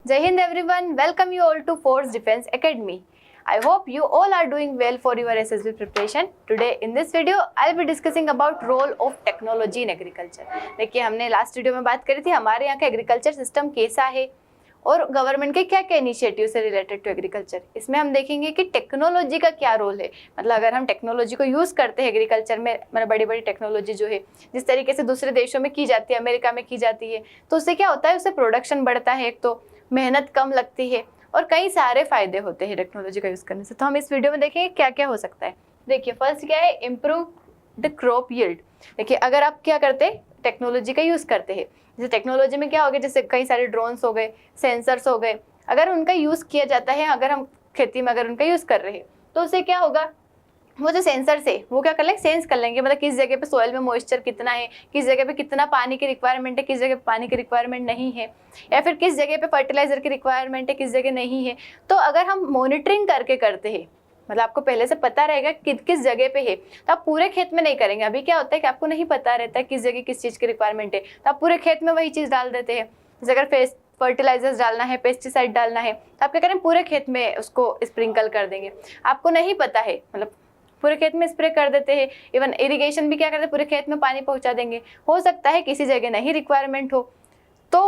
Jai Hind everyone, welcome you all to Force Defense Academy. I hope you all are doing well for your SSB preparation. Today in this video, I'll be discussing about role of technology in agriculture. देखिए हमने last video में बात करी थी हमारे यहाँ का agriculture system कैसा है और गवर्नमेंट के क्या क्या इनिशिएटिव से रिलेटेड टू एग्रीकल्चर। इसमें हम देखेंगे कि टेक्नोलॉजी का क्या रोल है, मतलब अगर हम टेक्नोलॉजी को यूज़ करते हैं एग्रीकल्चर में, मतलब बड़ी बड़ी टेक्नोलॉजी जो है जिस तरीके से दूसरे देशों में की जाती है, अमेरिका में की जाती है, तो उससे क्या होता है, उससे प्रोडक्शन बढ़ता है, एक तो मेहनत कम लगती है और कई सारे फायदे होते हैं टेक्नोलॉजी का यूज़ करने से। तो हम इस वीडियो में देखेंगे क्या क्या हो सकता है। देखिए फर्स्ट क्या है, इम्प्रूव द क्रॉप यील्ड। देखिए अगर आप क्या करते हैं, टेक्नोलॉजी का यूज़ करते हैं, जैसे टेक्नोलॉजी में क्या हो गया, जैसे कई सारे ड्रोन्स हो गए, सेंसर्स हो गए, अगर उनका यूज़ किया जाता है, अगर हम खेती में अगर उनका यूज़ कर रहे हैं तो उससे क्या होगा, वो जो सेंसर से वो क्या कर लेंगे, सेंस कर लेंगे, मतलब किस जगह पे सॉइल में मॉइस्चर कितना है, किस जगह पे कितना पानी की रिक्वायरमेंट है, किस जगह पे पानी की रिक्वायरमेंट नहीं है, या फिर किस जगह पे फर्टिलाइजर की रिक्वायरमेंट है, किस जगह नहीं है। तो अगर हम मॉनिटरिंग करके करते हैं, मतलब आपको पहले से पता रहेगा कि किस जगह पे है, तो आप पूरे खेत में नहीं करेंगे। अभी क्या होता है कि आपको नहीं पता रहता है किस जगह किस चीज़ की रिक्वायरमेंट है, तो आप पूरे खेत में वही चीज़ डाल देते हैं। जैसे अगर फर्टिलाइजर्स डालना है, पेस्टिसाइड डालना है, तो आप क्या करें, पूरे खेत में उसको स्प्रिंकल कर देंगे। आपको नहीं पता है, मतलब पूरे खेत में स्प्रे कर देते हैं। इवन इरिगेशन भी क्या करते हैं, पूरे खेत में पानी पहुंचा देंगे। हो सकता है किसी जगह नहीं रिक्वायरमेंट हो, तो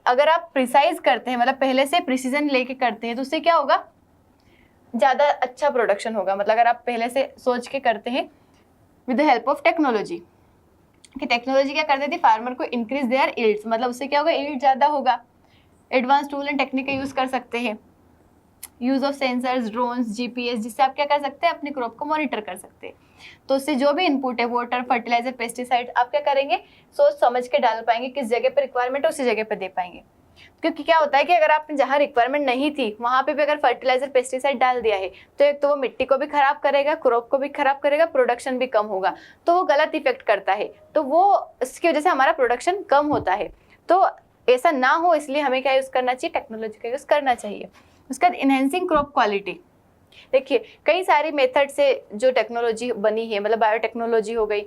अगर आप प्रिसाइज करते हैं, मतलब पहले से प्रिसीजन लेके करते हैं, तो उससे क्या होगा, ज़्यादा अच्छा प्रोडक्शन होगा। मतलब अगर आप पहले से सोच के करते हैं with the help of technology, कि टेक्नोलॉजी क्या कर देती है, फार्मर को इंक्रीज देयर यील्ड्स, मतलब उससे क्या होगा, यील्ड ज़्यादा होगा। एडवांस टूल एंड टेक्निक का यूज़ कर सकते हैं, use of sensors, drones, GPS, जिससे आप क्या कर सकते हैं, अपनी क्रॉप को मॉनिटर कर सकते हैं। तो उससे जो भी इनपुट है, वाटर, फर्टिलाइजर, पेस्टिसाइड, आप क्या करेंगे, सोच समझ के डाल पाएंगे, किस जगह पर रिक्वायरमेंट है उसी जगह पर दे पाएंगे। क्योंकि क्या होता है कि अगर आपने जहाँ रिक्वायरमेंट नहीं थी वहाँ पे भी अगर फर्टिलाइजर, पेस्टिसाइड डाल दिया है, तो एक तो वो मिट्टी को भी खराब करेगा, क्रॉप को भी खराब करेगा, प्रोडक्शन भी कम होगा, तो वो गलत इफेक्ट करता है। तो वो इसकी वजह से हमारा प्रोडक्शन कम होता है। तो ऐसा ना हो, इसलिए हमें क्या यूज़ करना चाहिए, टेक्नोलॉजी का यूज़ करना चाहिए। उसके बाद इनहेंसिंग क्रॉप क्वालिटी। देखिए कई सारी मेथड से जो टेक्नोलॉजी बनी है, मतलब बायोटेक्नोलॉजी हो गई,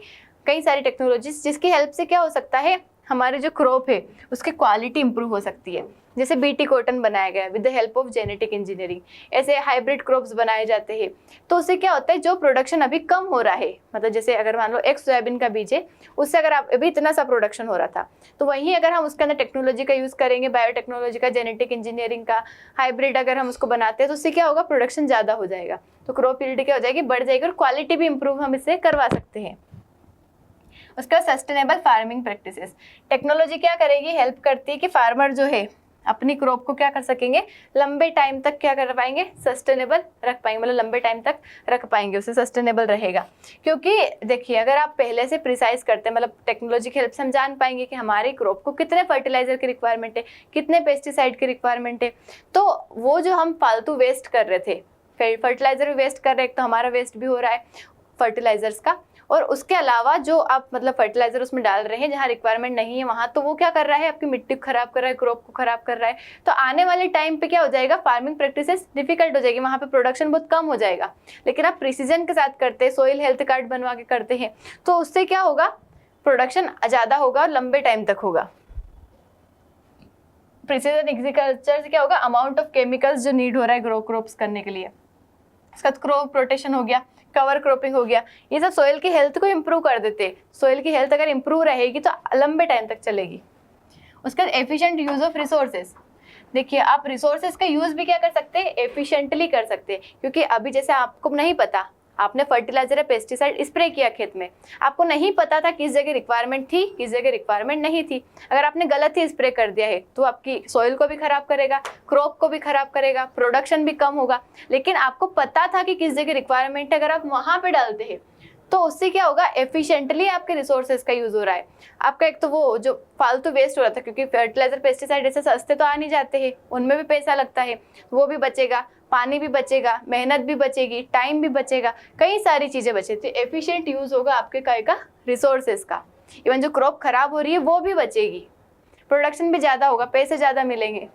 कई सारी टेक्नोलॉजीज जिसकी हेल्प से क्या हो सकता है, हमारे जो क्रॉप है उसकी क्वालिटी इंप्रूव हो सकती है। जैसे बीटी कॉटन बनाया गया with the help of genetic engineering, ऐसे हाइब्रिड क्रॉप्स बनाए जाते हैं। तो उससे क्या होता है, जो प्रोडक्शन अभी कम हो रहा है, मतलब जैसे अगर मान लो एक सोयाबीन का बीज है, उससे अगर आप अभी इतना सा प्रोडक्शन हो रहा था, तो वहीं अगर हम उसके अंदर टेक्नोलॉजी का यूज़ करेंगे, बायोटेक्नोलॉजी का, जेनेटिक इंजीनियरिंग का, हाइब्रिड अगर हम उसको बनाते हैं, तो उससे क्या होगा, प्रोडक्शन ज़्यादा हो जाएगा, तो क्रॉप यील्ड क्या हो जाएगी, बढ़ जाएगी, और क्वालिटी भी इंप्रूव हम इससे करवा सकते हैं। उसका सस्टेनेबल फार्मिंग प्रैक्टिसेस, टेक्नोलॉजी क्या करेगी, हेल्प करती है कि फार्मर जो है अपनी क्रॉप को क्या कर सकेंगे, लंबे टाइम तक क्या कर पाएंगे, सस्टेनेबल रख पाएंगे, मतलब लंबे टाइम तक रख पाएंगे, उससे सस्टेनेबल रहेगा। क्योंकि देखिए अगर आप पहले से प्रिसाइज करते हैं, मतलब टेक्नोलॉजी की हेल्प से हम जान पाएंगे कि हमारी क्रॉप को कितने फर्टिलाइजर की रिक्वायरमेंट है, कितने पेस्टिसाइड की रिक्वायरमेंट है। तो वो जो हम फालतू वेस्ट कर रहे थे, फर्टिलाइजर भी वेस्ट कर रहे हैं, तो हमारा वेस्ट भी हो रहा है फर्टिलाइजर्स का, और उसके अलावा जो आप मतलब फर्टिलाइजर उसमें डाल रहे हैं जहाँ रिक्वायरमेंट नहीं है वहाँ, तो वो क्या कर रहा है, आपकी मिट्टी को खराब कर रहा है, क्रॉप को खराब कर रहा है। तो आने वाले टाइम पे क्या हो जाएगा, फार्मिंग प्रैक्टिसेस डिफिकल्ट हो जाएगी, वहाँ पे प्रोडक्शन बहुत कम हो जाएगा। लेकिन आप प्रिसीजन के साथ करते हैं, सोइल हेल्थ कार्ड बनवा के करते हैं, तो उससे क्या होगा, प्रोडक्शन ज़्यादा होगा और लंबे टाइम तक होगा। प्रिसीजन एग्रीकल्चर से क्या होगा, अमाउंट ऑफ केमिकल्स जो नीड हो रहा है ग्रो क्रॉप्स करने के लिए, उसका क्रॉप रोटेशन हो गया, कवर क्रॉपिंग हो गया, ये सब सॉइल की हेल्थ को इंप्रूव कर देते हैं। सॉइल की हेल्थ अगर इंप्रूव रहेगी तो लंबे टाइम तक चलेगी। उसका एफिशिएंट यूज ऑफ रिसोर्सेज, देखिए आप रिसोर्सेज का यूज भी क्या कर सकते हैं, एफिशिएंटली कर सकते हैं। क्योंकि अभी जैसे आपको नहीं पता, आपने फर्टिलाइजर या पेस्टिसाइड स्प्रे किया खेत में, आपको नहीं पता था किस जगह रिक्वायरमेंट थी, किस जगह रिक्वायरमेंट नहीं थी। अगर आपने गलत ही स्प्रे कर दिया है तो आपकी सॉइल को भी खराब करेगा, क्रॉप को भी खराब करेगा, प्रोडक्शन भी कम होगा। लेकिन आपको पता था कि किस जगह रिक्वायरमेंट है, अगर आप वहाँ पे डालते हैं तो उससे क्या होगा, एफिशिएंटली आपके रिसोर्सेज का यूज हो रहा है। आपका एक तो वो जो फालतू वेस्ट हो रहा था, क्योंकि फर्टिलाइजर, पेस्टिसाइड ऐसे सस्ते तो आ नहीं जाते हैं, उनमें भी पैसा लगता है, वो भी बचेगा, पानी भी बचेगा, मेहनत भी बचेगी, टाइम भी बचेगा, कई सारी चीज़ें बचेगी। एफिशिएंट यूज़ होगा आपके काय का, रिसोर्सेज का। इवन जो क्रॉप खराब हो रही है वो भी बचेगी, प्रोडक्शन भी ज़्यादा होगा, पैसे ज़्यादा मिलेंगे।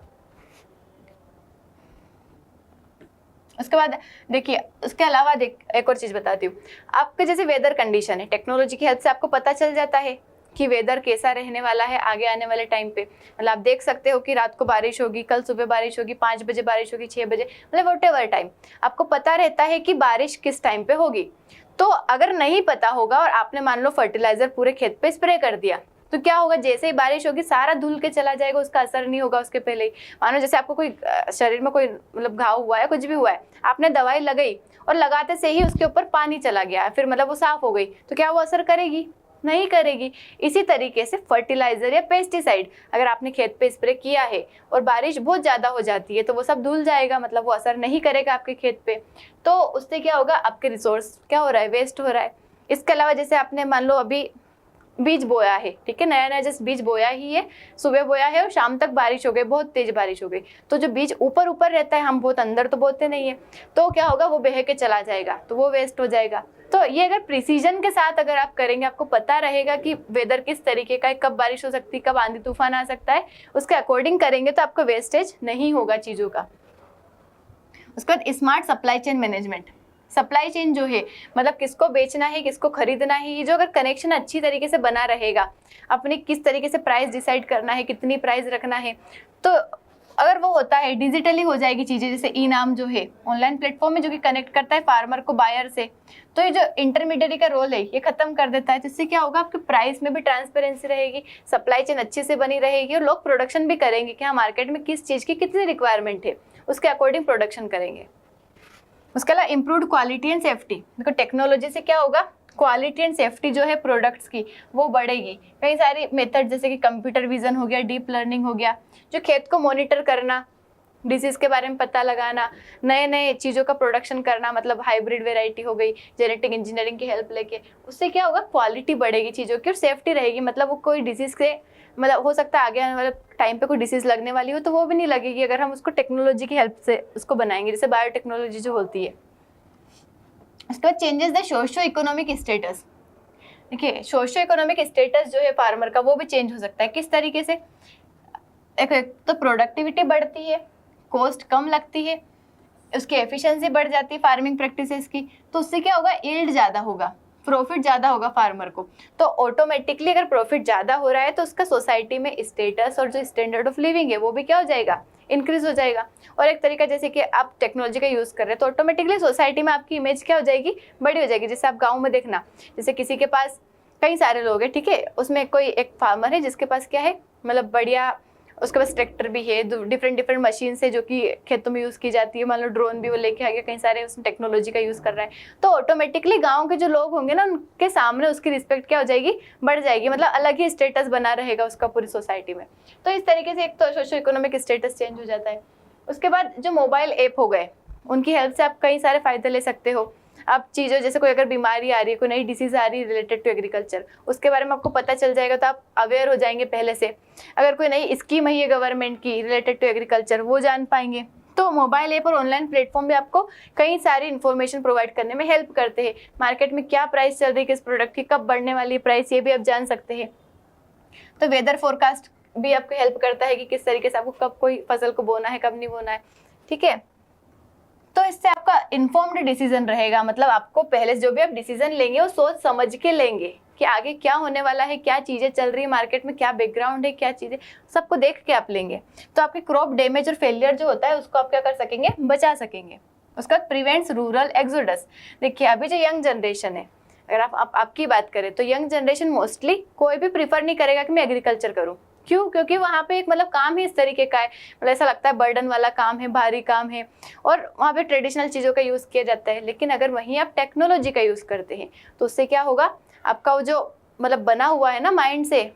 उसके बाद देखिए, उसके अलावा एक और चीज़ बताती हूँ, आपके जैसे वेदर कंडीशन है, टेक्नोलॉजी की हेल्प से आपको पता चल जाता है कि वेदर कैसा रहने वाला है आगे आने वाले टाइम पे। मतलब आप देख सकते हो कि रात को बारिश होगी, कल सुबह बारिश होगी, 5 बजे बारिश होगी, 6 बजे, मतलब व्हाटएवर टाइम आपको पता रहता है कि बारिश किस टाइम पे होगी। तो अगर नहीं पता होगा और आपने मान लो फर्टिलाइजर पूरे खेत पे स्प्रे कर दिया, तो क्या होगा, जैसे ही बारिश होगी सारा धुल के चला जाएगा, उसका असर नहीं होगा उसके पहले ही। मानो जैसे आपको कोई शरीर में कोई मतलब घाव हुआ है, कुछ भी हुआ है, आपने दवाई लगाई और लगाते से ही उसके ऊपर पानी चला गया, फिर मतलब वो साफ हो गई, तो क्या वो असर करेगी? नहीं करेगी। इसी तरीके से फर्टिलाइजर या पेस्टिसाइड अगर आपने खेत पे स्प्रे किया है और बारिश बहुत ज़्यादा हो जाती है तो वो सब धुल जाएगा, मतलब वो असर नहीं करेगा आपके खेत पे। तो उससे क्या होगा, आपके रिसोर्स क्या हो रहा है, वेस्ट हो रहा है। इसके अलावा जैसे आपने मान लो अभी बीज बोया है, ठीक है, नया नया जैसे बीज बोया ही है, सुबह बोया है और शाम तक बारिश हो गई, बहुत तेज बारिश हो गई, तो जो बीज ऊपर ऊपर रहता है, हम बहुत अंदर तो बोते नहीं है, तो क्या होगा, वो बह के चला जाएगा, तो वो वेस्ट हो जाएगा। तो ये अगर प्रिसीजन के साथ अगर आप करेंगे, आपको पता रहेगा कि वेदर किस तरीके का है, कब बारिश हो सकती है, कब आंधी तूफान आ सकता है, उसके अकॉर्डिंग करेंगे तो आपको वेस्टेज नहीं होगा चीज़ों का। उसके बाद smart supply chain management. Supply chain जो है, मतलब किसको बेचना है, किसको खरीदना है, ये जो अगर कनेक्शन अच्छी तरीके से बना रहेगा, अपने किस तरीके से प्राइस डिसाइड करना है, कितनी प्राइस रखना है, तो अगर वो होता है, डिजिटली हो जाएगी चीज़ें। जैसे ई नाम जो है ऑनलाइन प्लेटफॉर्म में जो कि कनेक्ट करता है फार्मर को बायर से, तो ये जो इंटरमीडिएट का रोल है ये खत्म कर देता है। जिससे क्या होगा, आपके प्राइस में भी ट्रांसपेरेंसी रहेगी, सप्लाई चेन अच्छे से बनी रहेगी और लोग प्रोडक्शन भी करेंगे कि हाँ मार्केट में किस चीज़ की कितनी रिक्वायरमेंट है, उसके अकॉर्डिंग प्रोडक्शन करेंगे। उसके अलावा इम्प्रूव्ड क्वालिटी एंड सेफ्टी। देखो टेक्नोलॉजी से क्या होगा, क्वालिटी एंड सेफ्टी जो है प्रोडक्ट्स की वो बढ़ेगी। कई सारी मेथड जैसे कि कंप्यूटर विजन हो गया, डीप लर्निंग हो गया, जो खेत को मॉनिटर करना, डिसीज के बारे में पता लगाना, नए नए चीज़ों का प्रोडक्शन करना, मतलब हाइब्रिड वेराइटी हो गई, जेनेटिक इंजीनियरिंग की हेल्प लेके, उससे क्या होगा, क्वालिटी बढ़ेगी चीज़ों की और सेफ्टी रहेगी। मतलब वो कोई डिसीज से, मतलब हो सकता है आगे आने वाले टाइम पे कोई डिसीज लगने वाली हो तो वो भी नहीं लगेगी अगर हम उसको टेक्नोलॉजी की हेल्प से उसको बनाएंगे, जैसे बायोटेक्नोलॉजी जो होती है। उसके बाद changes the socio economic status. देखिए सोशियो इकोनॉमिक स्टेटस जो है फार्मर का वो भी चेंज हो सकता है। किस तरीके से, एक तो प्रोडक्टिविटी बढ़ती है, कॉस्ट कम लगती है, उसकी एफिशिएंसी बढ़ जाती है फार्मिंग प्रैक्टिसेस की, तो उससे क्या होगा, यील्ड ज़्यादा होगा, प्रॉफिट ज़्यादा होगा फार्मर को। तो ऑटोमेटिकली अगर प्रॉफिट ज़्यादा हो रहा है तो उसका सोसाइटी में स्टेटस और जो स्टैंडर्ड ऑफ लिविंग है वो भी क्या हो जाएगा, इंक्रीज हो जाएगा। और एक तरीका जैसे कि आप टेक्नोलॉजी का यूज़ कर रहे हैं तो ऑटोमेटिकली सोसाइटी में आपकी इमेज क्या हो जाएगी, बड़ी हो जाएगी। जैसे आप गाँव में देखना, जैसे किसी के पास कई सारे लोग हैं, ठीक है, उसमें कोई एक फार्मर है जिसके पास क्या है, मतलब बढ़िया, उसके पास ट्रैक्टर भी है, डिफरेंट मशीन है जो कि खेतों में यूज़ की जाती है, मान लो ड्रोन भी वो लेके आ गया, कई सारे उसमें टेक्नोलॉजी का यूज़ कर रहा है, तो ऑटोमेटिकली गांव के जो लोग होंगे ना उनके सामने उसकी रिस्पेक्ट क्या हो जाएगी, बढ़ जाएगी, मतलब अलग ही स्टेटस बना रहेगा उसका पूरी सोसाइटी में। तो इस तरीके से एक तो सोशो इकोनॉमिक स्टेटस चेंज हो जाता है। उसके बाद जो मोबाइल ऐप हो गए, उनकी हेल्प से आप कई सारे फायदे ले सकते हो। आप चीज़ों जैसे कोई अगर बीमारी आ रही है, कोई नई डिसीज़ आ रही है रिलेटेड टू एग्रीकल्चर, उसके बारे में आपको पता चल जाएगा तो आप अवेयर हो जाएंगे पहले से। अगर कोई नई स्कीम है गवर्नमेंट की रिलेटेड टू एग्रीकल्चर, वो जान पाएंगे। तो मोबाइल ऐप और ऑनलाइन प्लेटफॉर्म भी आपको कई सारी इन्फॉर्मेशन प्रोवाइड करने में हेल्प करते हैं। मार्केट में क्या प्राइस चल रही है किस प्रोडक्ट की, कब बढ़ने वाली है प्राइस, ये भी आप जान सकते हैं। तो वेदर फोरकास्ट भी आपको हेल्प करता है कि किस तरीके से आपको कब कोई फसल को बोना है, कब नहीं बोना है, ठीक है। तो इससे आपका इन्फॉर्म्ड डिसीजन रहेगा, मतलब आपको पहले जो भी आप डिसीजन लेंगे वो सोच समझ के लेंगे कि आगे क्या होने वाला है, क्या चीज़ें चल रही है मार्केट में, क्या बैकग्राउंड है, क्या चीज़ें, सबको देख के आप लेंगे। तो आपके क्रॉप डैमेज और फेलियर जो होता है उसको आप क्या कर सकेंगे, बचा सकेंगे। उसका प्रिवेंट्स रूरल एक्सोडस। देखिए अभी जो यंग जनरेशन है, अगर आपकी बात करें तो यंग जनरेशन मोस्टली कोई भी प्रीफर नहीं करेगा कि मैं एग्रीकल्चर करूँ। क्यों? क्योंकि वहाँ पे एक मतलब काम ही इस तरीके का है, मतलब ऐसा लगता है बर्डन वाला काम है, भारी काम है, और वहाँ पे ट्रेडिशनल चीज़ों का यूज़ किया जाता है। लेकिन अगर वहीं आप टेक्नोलॉजी का यूज़ करते हैं तो उससे क्या होगा, आपका वो जो मतलब बना हुआ है ना माइंड से,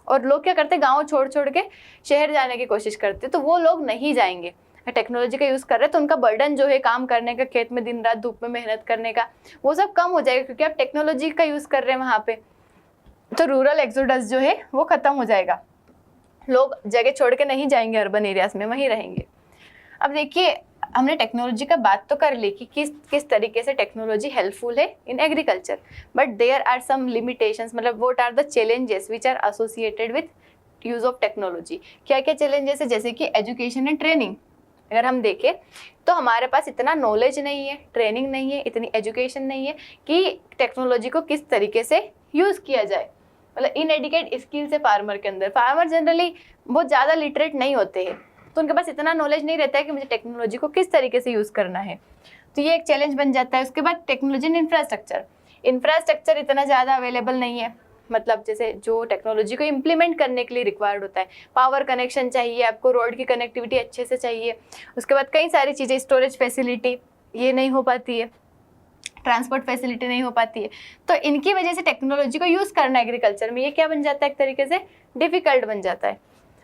और लोग क्या करते हैं गाँव छोड़ छोड़ के शहर जाने की कोशिश करते, तो वो लोग नहीं जाएंगे। टेक्नोलॉजी का यूज़ कर रहे हैं तो उनका बर्डन जो है काम करने का, खेत में दिन रात धूप में मेहनत करने का, वो सब कम हो जाएगा क्योंकि आप टेक्नोलॉजी का यूज़ कर रहे हैं वहाँ पे। तो रूरल एक्सोडस जो है वो खत्म हो जाएगा, लोग जगह छोड़ के नहीं जाएंगे अर्बन एरियाज में, वहीं रहेंगे। अब देखिए हमने टेक्नोलॉजी का बात तो कर ली कि किस तरीके से टेक्नोलॉजी हेल्पफुल है in agriculture, but there are some limitations, मतलब what are the challenges which are associated with use of technology. क्या क्या चैलेंजेस है, जैसे कि एजुकेशन एंड ट्रेनिंग। अगर हम देखें तो हमारे पास इतना नॉलेज नहीं है, ट्रेनिंग नहीं है, इतनी एजुकेशन नहीं है कि टेक्नोलॉजी को किस तरीके से यूज़ किया जाए। मतलब इनएडिकेट स्किल्स है फार्मर के अंदर। फार्मर जनरली बहुत ज़्यादा लिटरेट नहीं होते हैं, तो उनके पास इतना नॉलेज नहीं रहता है कि मुझे टेक्नोलॉजी को किस तरीके से यूज़ करना है, तो ये एक चैलेंज बन जाता है। उसके बाद टेक्नोलॉजी एंड इंफ्रास्ट्रक्चर इतना ज़्यादा अवेलेबल नहीं है, मतलब जैसे जो टेक्नोलॉजी को इम्प्लीमेंट करने के लिए रिक्वायर्ड होता है, पावर कनेक्शन चाहिए आपको, रोड की कनेक्टिविटी अच्छे से चाहिए, उसके बाद कई सारी चीज़ें, स्टोरेज फैसिलिटी ये नहीं हो पाती है, ट्रांसपोर्ट फैसिलिटी नहीं हो पाती है, तो इनकी वजह से टेक्नोलॉजी को यूज़ करना एग्रीकल्चर में ये क्या बन जाता है, एक तरीके से डिफ़िकल्ट बन जाता है।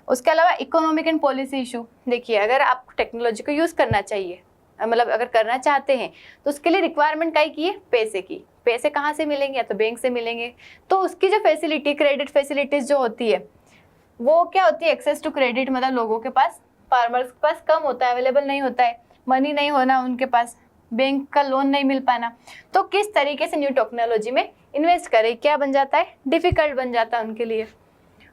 उसके अलावा इकोनॉमिक एंड पॉलिसी इशू, देखिए अगर आपको टेक्नोलॉजी को यूज़ करना चाहिए, मतलब अगर करना चाहते हैं तो उसके लिए रिक्वायरमेंट क्या की है, पैसे की। पैसे कहाँ से मिलेंगे, या तो बैंक से मिलेंगे, तो उसकी जो फैसिलिटी, क्रेडिट फैसिलिटीज़ जो होती है वो क्या होती है, एक्सेस टू क्रेडिट, मतलब लोगों के पास, फार्मर्स के पास कम होता है, अवेलेबल नहीं होता है, मनी नहीं होना उनके पास, बैंक का लोन नहीं मिल पाना, तो किस तरीके से न्यू टेक्नोलॉजी में इन्वेस्ट करें, क्या बन जाता है, डिफ़िकल्ट बन जाता है उनके लिए।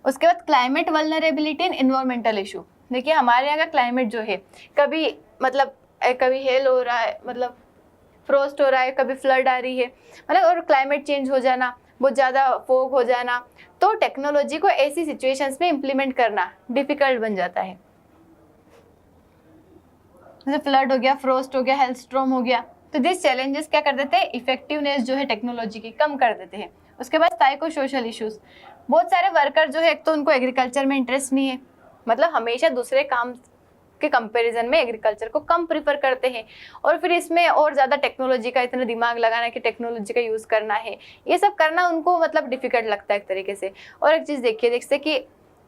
उसके बाद climate vulnerability and environmental issue, देखिए हमारे यहाँ का क्लाइमेट जो है, कभी मतलब कभी हेल हो रहा है, मतलब फ्रोस्ट हो रहा है, कभी फ्लड आ रही है, मतलब और क्लाइमेट चेंज हो जाना, बहुत ज़्यादा फोग हो जाना, तो टेक्नोलॉजी को ऐसी सिचुएशंस में इम्प्लीमेंट करना डिफ़िकल्ट बन जाता है। जैसे फ्लड हो गया, फ्रोस्ट हो गया, हेलस्ट्रॉम हो गया, तो दिस चैलेंजेस क्या कर देते हैं, इफेक्टिवनेस जो है टेक्नोलॉजी की कम कर देते हैं। उसके बाद साइको सोशल इश्यूज, बहुत सारे वर्कर जो है, एक तो उनको एग्रीकल्चर में इंटरेस्ट नहीं है, मतलब हमेशा दूसरे काम के कंपैरिजन में एग्रीकल्चर को कम प्रीफर करते हैं, और फिर इसमें और ज़्यादा टेक्नोलॉजी का इतना दिमाग लगाना कि टेक्नोलॉजी का यूज़ करना है, ये सब करना उनको मतलब डिफ़िकल्ट लगता है एक तरीके से। और एक चीज़ देखिए, जैसे कि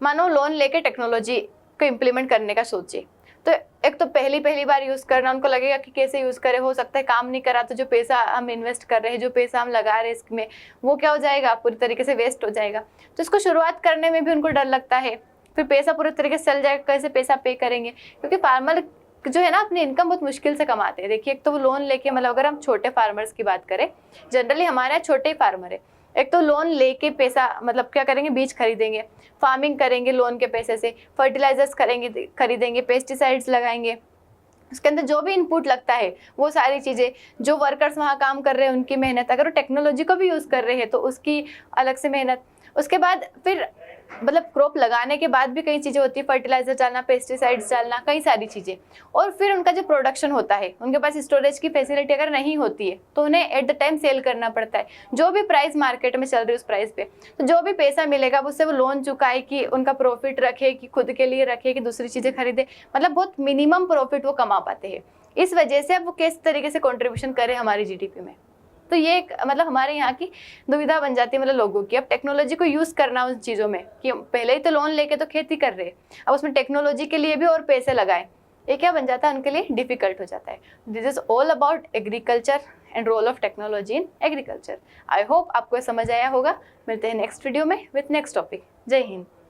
मानो लोन लेके टेक्नोलॉजी को इम्प्लीमेंट करने का सोचे, तो एक तो पहली बार यूज़ करना, उनको लगेगा कि कैसे यूज़ करें, हो सकता है काम नहीं करा तो जो पैसा हम इन्वेस्ट कर रहे हैं, जो पैसा हम लगा रहे हैं इसमें, वो क्या हो जाएगा, पूरी तरीके से वेस्ट हो जाएगा। तो इसको शुरुआत करने में भी उनको डर लगता है, फिर पैसा पूरे तरीके से चल जाएगा, कैसे पैसा पे करेंगे, क्योंकि फार्मर जो है ना अपनी इनकम बहुत मुश्किल से कमाते हैं। देखिए एक तो वो लोन लेके, मतलब अगर हम छोटे फार्मर्स की बात करें, जनरली हमारे यहाँ छोटे ही फार्मर है, एक तो लोन लेके पैसा, मतलब क्या करेंगे, बीज खरीदेंगे, फार्मिंग करेंगे लोन के पैसे से, फर्टिलाइजर्स खरीदेंगे, पेस्टिसाइड्स लगाएंगे, उसके अंदर जो भी इनपुट लगता है वो सारी चीज़ें, जो वर्कर्स वहाँ काम कर रहे हैं उनकी मेहनत, अगर वो टेक्नोलॉजी को भी यूज़ कर रहे हैं तो उसकी अलग से मेहनत। उसके बाद फिर मतलब क्रॉप लगाने के बाद भी कई चीज़ें होती है, फर्टिलाइजर डालना, पेस्टिसाइड्स डालना, कई सारी चीज़ें, और फिर उनका जो प्रोडक्शन होता है, उनके पास स्टोरेज की फैसिलिटी अगर नहीं होती है तो उन्हें एट द टाइम सेल करना पड़ता है, जो भी प्राइस मार्केट में चल रही है उस प्राइस पे, तो जो भी पैसा मिलेगा उससे वो लोन चुकाए कि उनका प्रॉफिट रखे, कि खुद के लिए रखे, कि दूसरी चीज़ें खरीदे, मतलब बहुत मिनिमम प्रॉफिट वो कमा पाते हैं। इस वजह से अब वो किस तरीके से कॉन्ट्रीब्यूशन करें हमारी जीडीपी में, तो ये एक मतलब हमारे यहाँ की दुविधा बन जाती है, मतलब लोगों की, अब टेक्नोलॉजी को यूज़ करना उन चीज़ों में, कि पहले ही तो लोन लेके तो खेती कर रहे हैं, अब उसमें टेक्नोलॉजी के लिए भी और पैसे लगाएं, ये क्या बन जाता है, उनके लिए डिफ़िकल्ट हो जाता है। This is all about agriculture and role of technology in agriculture. I hope आपको समझ आया होगा। मिलते हैं नेक्स्ट वीडियो में विथ नेक्स्ट टॉपिक। जय हिंद।